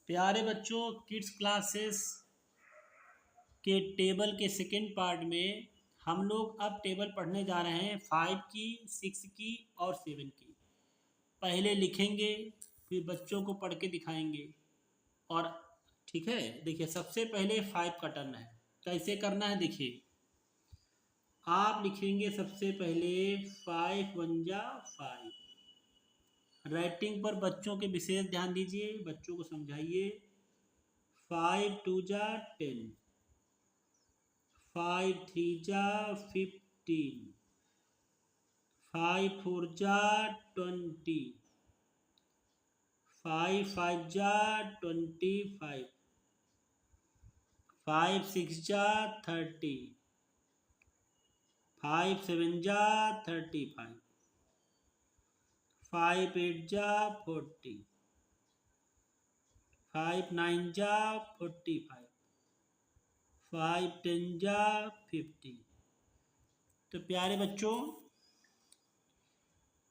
प्यारे बच्चों, kids classes के टेबल के सेकेंड पार्ट में हम लोग अब टेबल पढ़ने जा रहे हैं 5 की, 6 की और 7 की। पहले लिखेंगे, फिर बच्चों को पढ़ के दिखाएंगे। और ठीक है, देखिए सबसे पहले 5 का टर्न है। कैसे करना है देखिए, आप लिखेंगे सबसे पहले 5 वन जा 5। राइटिंग पर बच्चों के विशेष ध्यान दीजिए, बच्चों को समझाइए। 5 टू जा 10, 5 थ्री जा 15, 5 फोर जा 20, 5 फाइव जा 25, 5 सिक्स जा 30, 5 सेवन जा 35, 5 एट जा 40, 5 नाइन जा 45, 5 टेन जा 50। तो प्यारे बच्चों,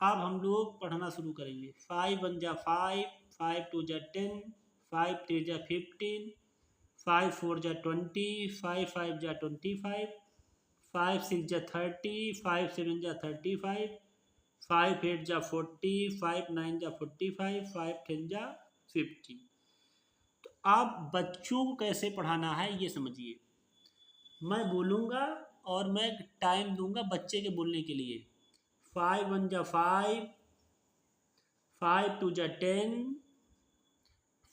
अब हम लोग पढ़ना शुरू करेंगे। 5 वन जा 5, 5 टू जा 10, 5 थ्री जा 15, 5 फोर जा 20, 5 फाइव जा 25, 5 सिक्स जा 30, 5 सेवन जा 35, 5 एट जा 40, 5 नाइन जा 45, 5 टेन जा 50। तो आप बच्चों को कैसे पढ़ाना है ये समझिए। मैं बोलूँगा और मैं टाइम दूंगा बच्चे के बोलने के लिए। 5 वन जा 5, 5 टू जा 10,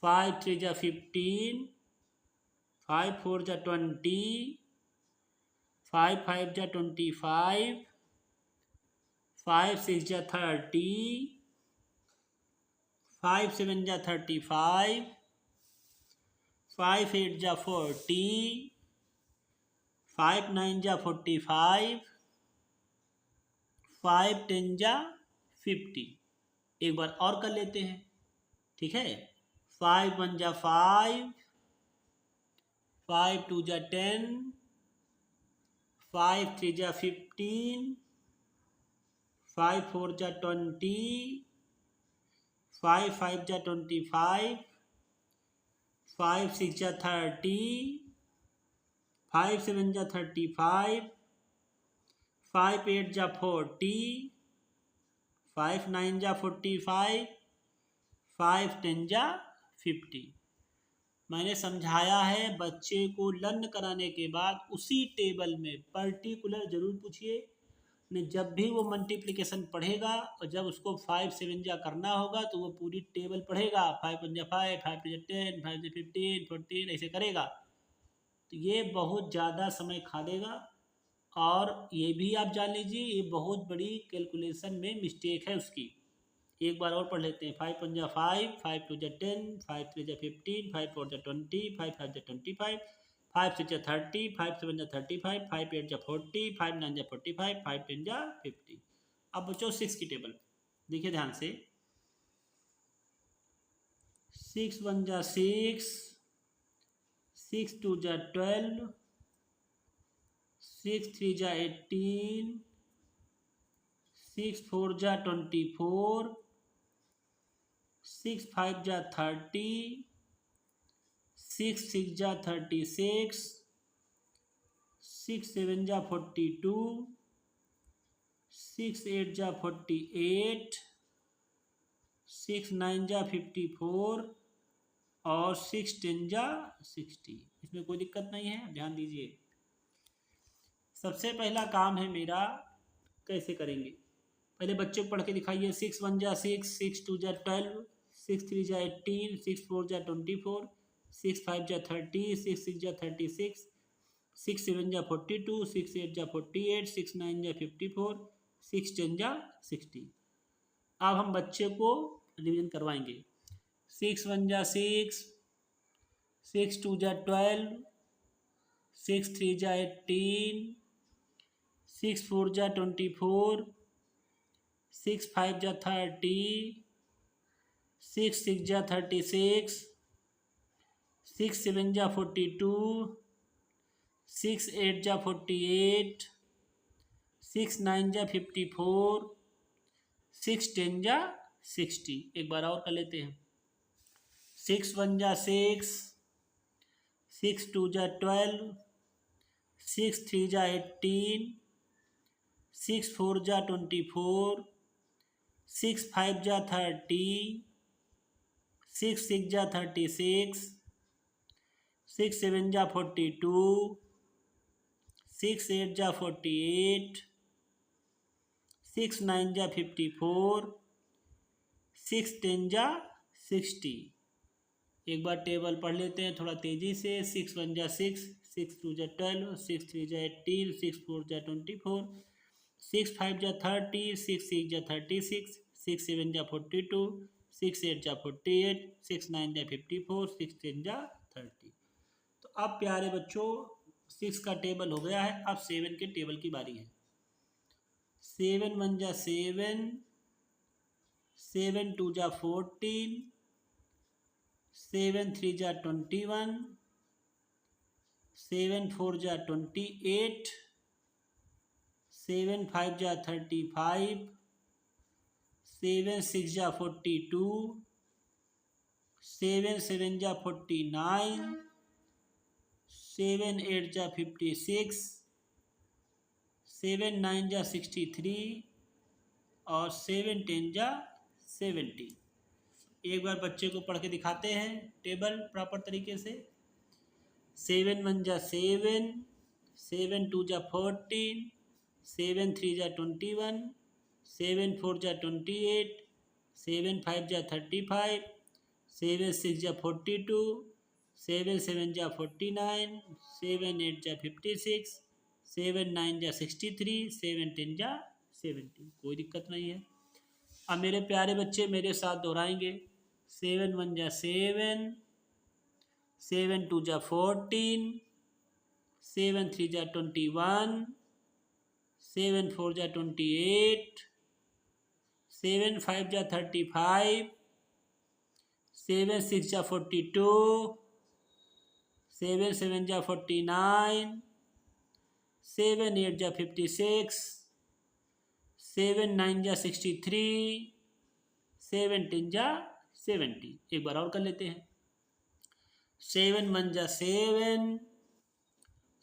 5 थ्री जा 15, 5 फोर जा 20, 5 फाइव जा 25, 5 सिक्स जा 30, 5 सेवन जा 35, 5 एट जा 40, 5 नाइन जा 45, 5 टेन जा 50। एक बार और कर लेते हैं, ठीक है। 5 वन जा 5, 5 टू जा 10, 5 थ्री जा 15, 5 फोर जा 20, 5 फाइव जा 25, 5 सिक्स जा 30, 5 सेवन जा 35, 5 एट जा 40, 5 नाइन जा 45, 5 टेन जा 50। मैंने समझाया है। बच्चे को लर्न कराने के बाद उसी टेबल में पर्टिकुलर जरूर पूछिए। ने जब भी वो मल्टीप्लिकेशन पढ़ेगा और जब उसको 5 सेवन जा करना होगा तो वो पूरी टेबल पढ़ेगा। 5 वन जा 5, 5 टू जा 10, 5 से 15, 14 ऐसे करेगा। तो ये बहुत ज़्यादा समय खा देगा। और ये भी आप जान लीजिए, ये बहुत बड़ी कैलकुलेशन में मिस्टेक है उसकी। एक बार और पढ़ लेते हैं। 5 वन जा 5, 5 टू जा 10, 5 थ्री जा 15, 5 फोर जा 20, 5 फाइव जा 25, 5 सिक्स जा 30, 5 सेवन जा 35, 5 एट जा 40, 5 नाइन जा 45, 5 टेन जा 50। अब बच्चों 6 की टेबल देखिए ध्यान से। 6 वन जा 6, 6 टू जा 12, 6 थ्री जा 18, 6 फोर जा 24, 6 फाइव जा 30, 6 सिक्स जा 36, 6 सेवन जा 42, 6 एट जा 48, 6 नाइन जा 54 और 6 टेन जा 60। इसमें कोई दिक्कत नहीं है, ध्यान दीजिए। सबसे पहला काम है मेरा, कैसे करेंगे पहले बच्चे को पढ़ के दिखाइए। 6 वन जा 6, 6 टू जा 12, 6 थ्री जा 18, 6 फोर जा 24, 6 फाइव जा 30, 6 सिक्स जा 36, 6 सेवन जा 42, 6 एट जा 48, 6 नाइन जा 54, 6 टेन जा 60। अब हम बच्चे को रिवीजन करवाएंगे। 6 वन जा 6, 6 टू जा 12, 6 थ्री जा 18, 6 फोर जा 24, 6 फाइव जा 30, 6 सिक्स जा 36, 6 सेवन जा 42, 6 एट जा 48, 6 नाइन जा 54, 6 टेन जा 60। एक बार और कर लेते हैं। 6 1 जा 6, 6 2 जा 12, 6 3 जा 18, 6 4 जा 24, 6 5 जा 30, 6 6 जा 36, 6 7 जा 42, 6 8 जा 48, 6 9 जा 54, 6 10 जा 60। एक बार टेबल पढ़ लेते हैं थोड़ा तेजी से। 6 1 जा 6, 6 2 जा 12, 6 3 जा 18, 6 4 जा 24, 6 5 जा 30, 6 6 जा 36, 6 7 जा 42, 6 8 जा 48, 6 9 जा 54, 6 10 जा 30। तो अब प्यारे बच्चों 6 का टेबल हो गया है, अब 7 के टेबल की बारी है। 7 1 जा 7, 7 2 जा 14, 7 3 जा 21, 7 4 जा 28, 7 5 जा 35, 7 6 जा 42, 7 7 जा 49, 7 8 जा 56, 7 9 जा 63 और 7 10 जा 70। एक बार बच्चे को पढ़ के दिखाते हैं टेबल प्रॉपर तरीके से। 7 1 जा 7, 7 2 जा 14, 7 3 जा 21, 7 4 जा 28, 7 5 जा 35, 7 6 जा 42, 7 7 जा 49, 7 8 जा 56, 7 9 जा 63, 7 10 जा 70। कोई दिक्कत नहीं है। अब मेरे प्यारे बच्चे मेरे साथ दोहराएंगे। 7 1 जा 7, 7 2 जा 14, 7 3 जा 21, 7 4 जा 28, 7 5 जा 35, 7 6 जा 42, 7 7 जा 49, 7 8 जा 56, 7 9 जा 63, 7 10 जा 70। एक बार और कर लेते हैं। 7 1 जा 7,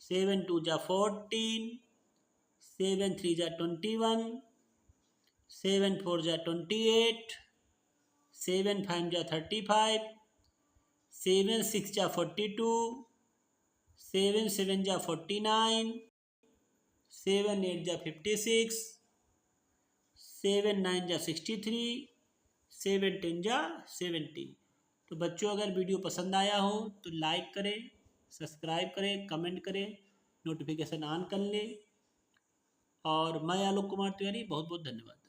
7 2 जा 14, 7 3 जा 21, 7 4 जा 28, 7 5 जा 35, 7 6 जा 42, 7 7 जा 49, 7 8 जा 56, 7 9 जा 63, 7 10 जा 70। तो बच्चों अगर वीडियो पसंद आया हो तो लाइक करें, सब्सक्राइब करें, कमेंट करें, नोटिफिकेशन ऑन कर लें। और मैं आलोक कुमार तिवारी, बहुत बहुत धन्यवाद।